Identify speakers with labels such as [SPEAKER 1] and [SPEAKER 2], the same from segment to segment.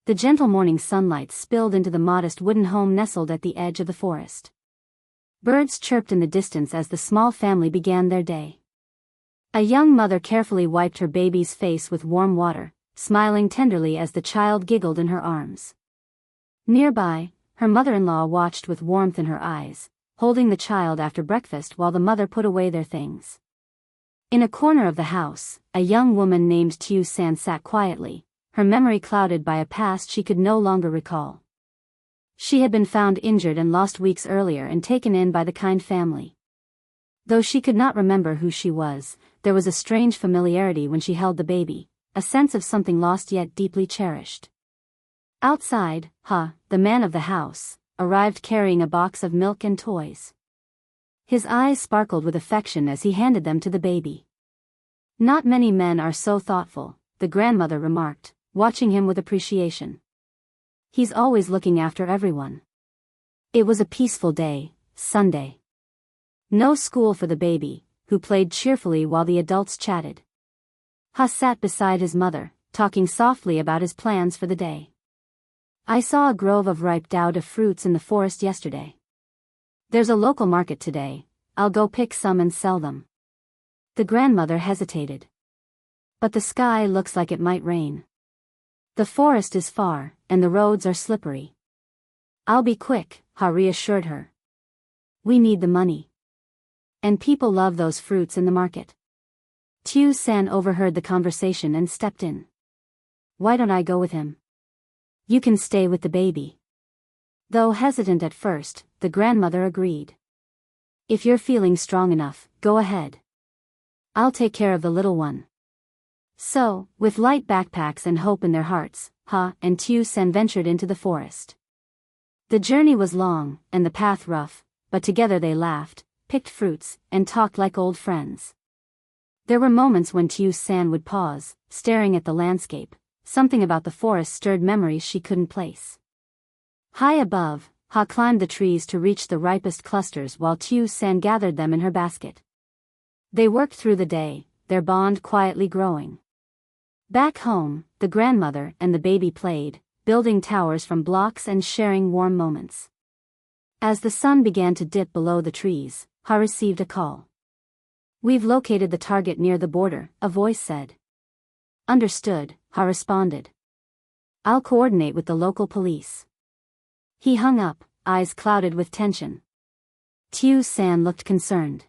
[SPEAKER 1] The gentle morning sunlight spilled into the modest wooden home nestled at the edge of the forest. Birds chirped in the distance as the small family began their day. A young mother carefully wiped her baby's face with warm water, smiling tenderly as the child giggled in her arms. Nearby, her mother-in-law watched with warmth in her eyes, holding the child after breakfast while the mother put away their things. In a corner of the house, a young woman named Tiu San sat quietly, her memory clouded by a past she could no longer recall. She had been found injured and lost weeks earlier and taken in by the kind family. Though she could not remember who she was, there was a strange familiarity when she held the baby, a sense of something lost yet deeply cherished. Outside, the man of the house, arrived carrying a box of milk and toys. His eyes sparkled with affection as he handed them to the baby. "Not many men are so thoughtful," the grandmother remarked, watching him with appreciation. "He's always looking after everyone." It was a peaceful day, Sunday. No school for the baby, who played cheerfully while the adults chatted. Sat beside his mother, talking softly about his plans for the day. "I saw a grove of ripe dowda fruits in the forest yesterday. There's a local market today, I'll go pick some and sell them." The grandmother hesitated. "But the sky looks like it might rain. The forest is far, and the roads are slippery." "I'll be quick," reassured her. "We need the money. And people love those fruits in the market." Tiu San overheard the conversation and stepped in. "Why don't I go with him? You can stay with the baby." Though hesitant at first, the grandmother agreed. "If you're feeling strong enough, go ahead. I'll take care of the little one." So, with light backpacks and hope in their hearts, and Tiu San ventured into the forest. The journey was long, and the path rough, but together they laughed, picked fruits, and talked like old friends. There were moments when Tiu San would pause, staring at the landscape. Something about the forest stirred memories she couldn't place. High above, climbed the trees to reach the ripest clusters while Tiu San gathered them in her basket. They worked through the day, their bond quietly growing. Back home, the grandmother and the baby played, building towers from blocks and sharing warm moments. As the sun began to dip below the trees, received a call. "We've located the target near the border," a voice said. "Understood," responded. "I'll coordinate with the local police." He hung up, eyes clouded with tension. Tiu San looked concerned.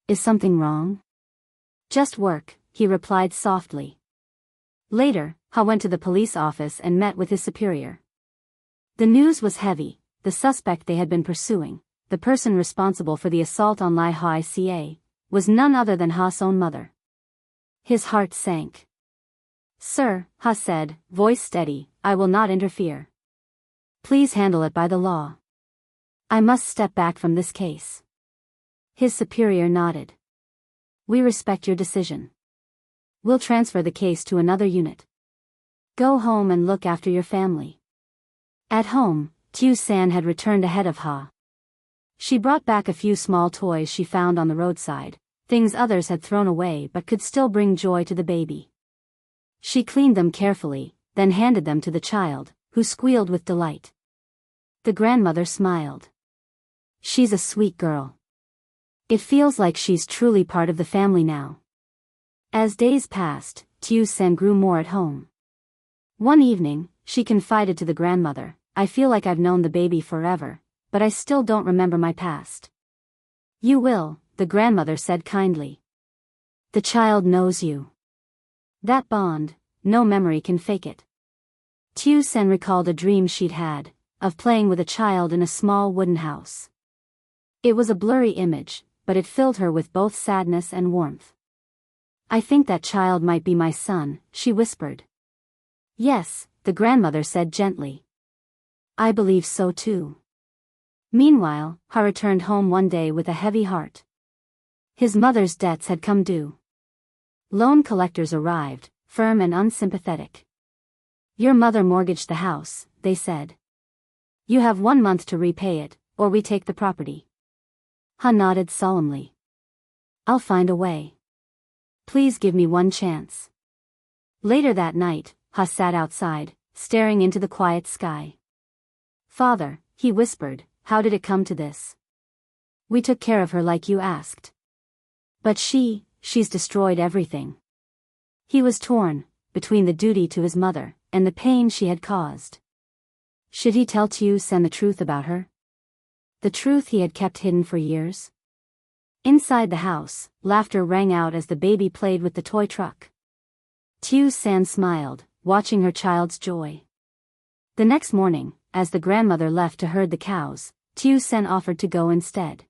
[SPEAKER 1] "Is something wrong?" "Just work," he replied softly. Later, went to the police office and met with his superior. The news was heavy. The suspect they had been pursuing, the person responsible for the assault on Lai Haica, was none other than Ha's own mother. His heart sank. "Sir," Ha said, voice steady, "I will not interfere. Please handle it by the law. I must step back from this case." His superior nodded. "We respect your decision. We'll transfer the case to another unit. Go home and look after your family." At home, Tiu San had returned ahead of Ha. She brought back a few small toys she found on the roadside, things others had thrown away but could still bring joy to the baby. She cleaned them carefully, then handed them to the child, who squealed with delight. The grandmother smiled. "She's a sweet girl. It feels like she's truly part of the family now." As days passed, Tiu San grew more at home. One evening, she confided to the grandmother, "I feel like I've known the baby forever, but I still don't remember my past." "You will," the grandmother said kindly. "The child knows you. That bond, no memory can fake it." Tiu San recalled a dream she'd had, of playing with a child in a small wooden house. It was a blurry image, but it filled her with both sadness and warmth. "I think that child might be my son," she whispered. "Yes," the grandmother said gently. "I believe so too." Meanwhile, Ha returned home one day with a heavy heart. His mother's debts had come due. Loan collectors arrived, firm and unsympathetic. "Your mother mortgaged the house," they said. "You have 1 month to repay it, or we take the property." Ha nodded solemnly. "I'll find a way. Please give me one chance." Later that night, Ha sat outside, staring into the quiet sky. "Father," he whispered, "how did it come to this? We took care of her like you asked. But she's destroyed everything." He was torn between the duty to his mother and the pain she had caused. Should he tell Sen the truth about her? The truth he had kept hidden for years? Inside the house, laughter rang out as the baby played with the toy truck. San smiled, watching her child's joy. The next morning, as the grandmother left to herd the cows, Sen offered to go instead.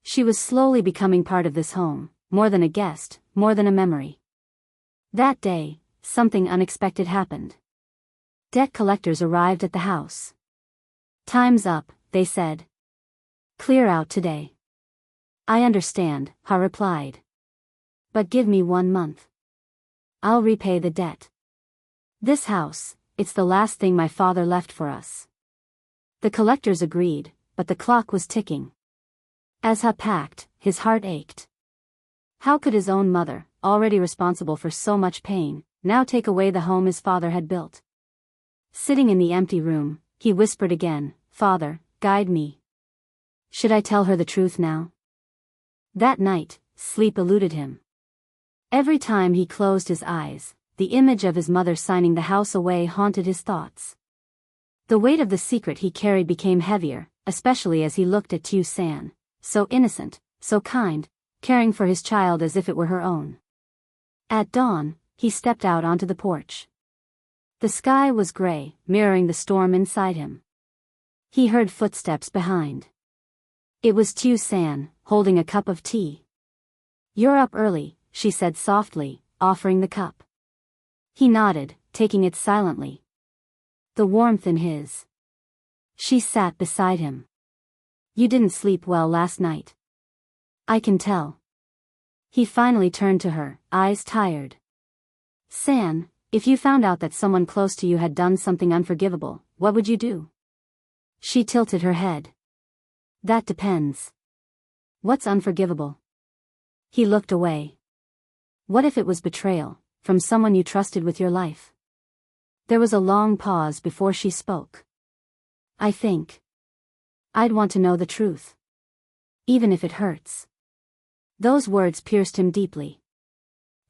[SPEAKER 1] She was slowly becoming part of this home, more than a guest, more than a memory. That day, something unexpected happened. Debt collectors arrived at the house. "Time's up," they said. "Clear out today." "I understand," Ha replied. "But give me 1 month. I'll repay the debt. This house, it's the last thing my father left for us." The collectors agreed, but the clock was ticking. As Ha packed, his heart ached. How could his own mother, already responsible for so much pain, now take away the home his father had built? Sitting in the empty room, he whispered again, "Father, guide me. Should I tell her the truth now?" That night, sleep eluded him. Every time he closed his eyes, the image of his mother signing the house away haunted his thoughts. The weight of the secret he carried became heavier, especially as he looked at San, so innocent, so kind, caring for his child as if it were her own. At dawn, he stepped out onto the porch. The sky was gray, mirroring the storm inside him. He heard footsteps behind. It was San, holding a cup of tea. "You're up early," she said softly, offering the cup. He nodded, taking it silently. The warmth in his. She sat beside him. "You didn't sleep well last night. I can tell." He finally turned to her, eyes tired. "San, if you found out that someone close to you had done something unforgivable, what would you do?" She tilted her head. "That depends. What's unforgivable?" He looked away. "What if it was betrayal, from someone you trusted with your life?" There was a long pause before she spoke. "I think I'd want to know the truth. Even if it hurts." Those words pierced him deeply.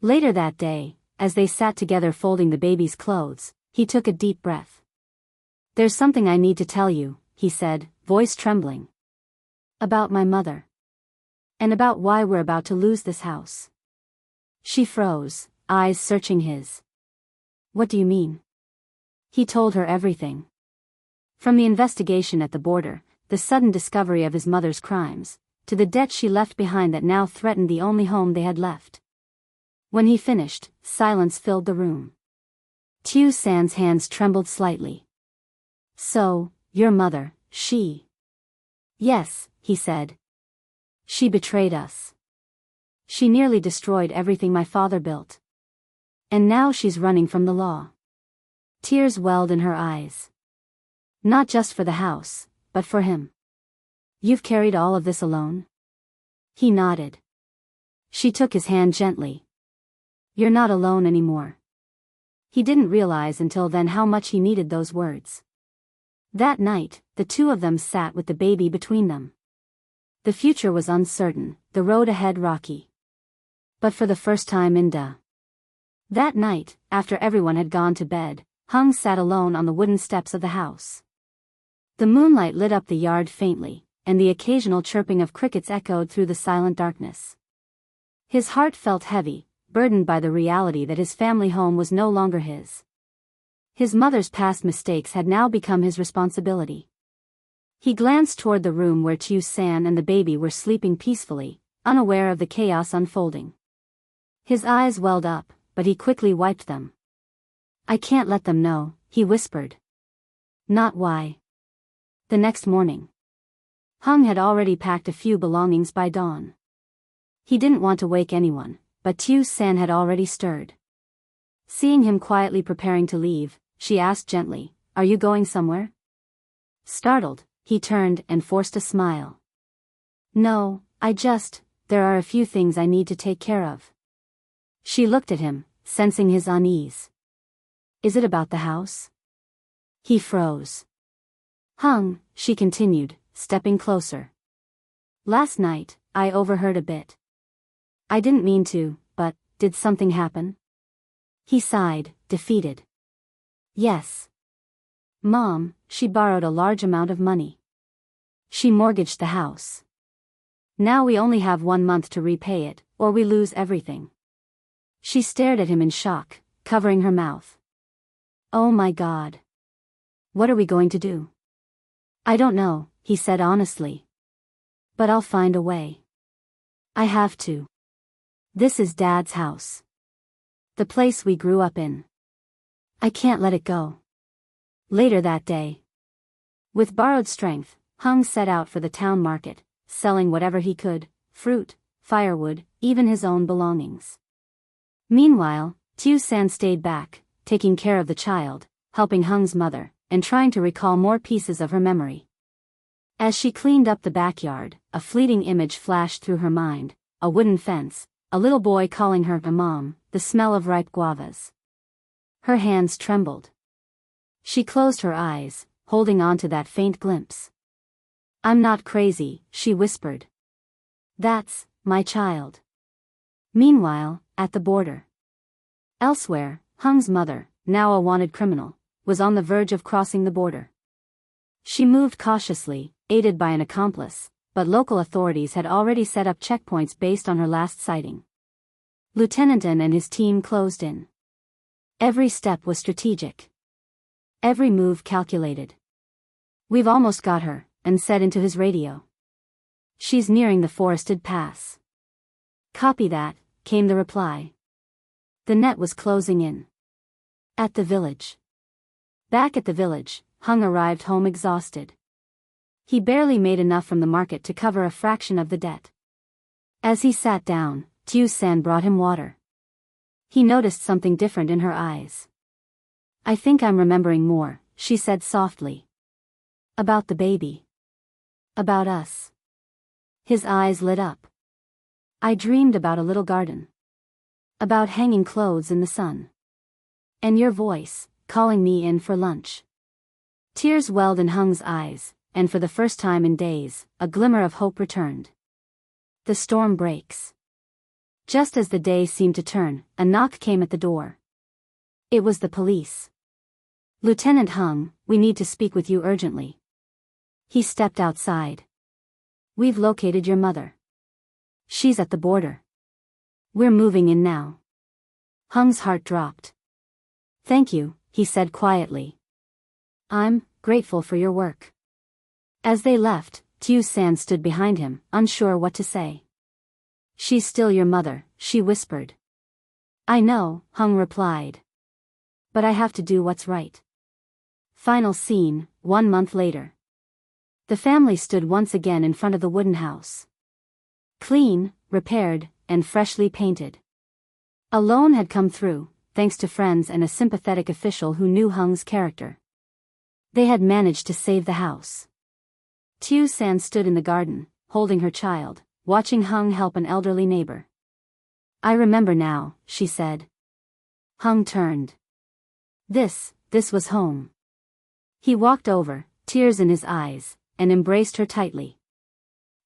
[SPEAKER 1] Later that day, as they sat together folding the baby's clothes, he took a deep breath. "There's something I need to tell you," he said, voice trembling. "About my mother. And about why we're about to lose this house." She froze, eyes searching his. "What do you mean?" He told her everything. From the investigation at the border, the sudden discovery of his mother's crimes, to the debt she left behind that now threatened the only home they had left. When he finished, silence filled the room. San's hands trembled slightly. "So, your mother, she..." "Yes," he said. "She betrayed us. She nearly destroyed everything my father built. And now she's running from the law." Tears welled in her eyes. "Not just for the house, but for him. You've carried all of this alone?" He nodded. She took his hand gently. "You're not alone anymore." He didn't realize until then how much he needed those words. That night, the two of them sat with the baby between them. The future was uncertain, the road ahead rocky. But for the first time in that night, after everyone had gone to bed, Hung sat alone on the wooden steps of the house. The moonlight lit up the yard faintly, and the occasional chirping of crickets echoed through the silent darkness. His heart felt heavy, burdened by the reality that his family home was no longer his. His mother's past mistakes had now become his responsibility. He glanced toward the room where San and the baby were sleeping peacefully, unaware of the chaos unfolding. His eyes welled up, but he quickly wiped them. "I can't let them know," he whispered. "Not why." The next morning, Hung had already packed a few belongings by dawn. He didn't want to wake anyone, but San had already stirred. Seeing him quietly preparing to leave, she asked gently, "Are you going somewhere?" Startled, he turned and forced a smile. "No, there are a few things I need to take care of." She looked at him, sensing his unease. "Is it about the house?" He froze. Hung, she continued, stepping closer. Last night, I overheard a bit. I didn't mean to, but, did something happen? He sighed, defeated. Yes. Mom, she borrowed a large amount of money. She mortgaged the house. Now we only have 1 month to repay it, or we lose everything. She stared at him in shock, covering her mouth. Oh my God. What are we going to do? I don't know, he said honestly. But I'll find a way. I have to. This is Dad's house. The place we grew up in. I can't let it go. Later that day, with borrowed strength, Hung set out for the town market, selling whatever he could, fruit, firewood, even his own belongings. Meanwhile, San stayed back, taking care of the child, helping Hung's mother, and trying to recall more pieces of her memory. As she cleaned up the backyard, a fleeting image flashed through her mind, a wooden fence, a little boy calling her a mom, the smell of ripe guavas. Her hands trembled. She closed her eyes, holding on to that faint glimpse. I'm not crazy, she whispered. That's my child. Meanwhile, at the border. Elsewhere, Hung's mother, now a wanted criminal, was on the verge of crossing the border. She moved cautiously, aided by an accomplice, but local authorities had already set up checkpoints based on her last sighting. Lieutenant N and his team closed in. Every step was strategic. Every move calculated. We've almost got her, and said into his radio. She's nearing the forested pass. Copy that, came the reply. The net was closing in. At the village. Back at the village, Hung arrived home exhausted. He barely made enough from the market to cover a fraction of the debt. As he sat down, San brought him water. He noticed something different in her eyes. I think I'm remembering more, she said softly. About the baby. About us. His eyes lit up. I dreamed about a little garden. About hanging clothes in the sun. And your voice, calling me in for lunch. Tears welled in Hung's eyes, and for the first time in days, a glimmer of hope returned. The storm breaks. Just as the day seemed to turn, a knock came at the door. It was the police. Lieutenant Hung, we need to speak with you urgently. He stepped outside. We've located your mother. She's at the border. We're moving in now. Hung's heart dropped. Thank you, he said quietly. I'm grateful for your work. As they left, San stood behind him, unsure what to say. She's still your mother, she whispered. I know, Hung replied. But I have to do what's right. Final scene, 1 month later. The family stood once again in front of the wooden house. Clean, repaired, and freshly painted. A loan had come through, thanks to friends and a sympathetic official who knew Hung's character. They had managed to save the house. San stood in the garden, holding her child, watching Hung help an elderly neighbor. I remember now, she said. Hung turned. This was home. He walked over, tears in his eyes, and embraced her tightly.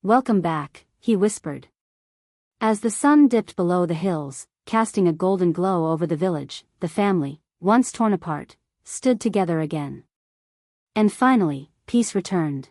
[SPEAKER 1] Welcome back, he whispered. As the sun dipped below the hills, casting a golden glow over the village, the family, once torn apart, stood together again. And finally, peace returned.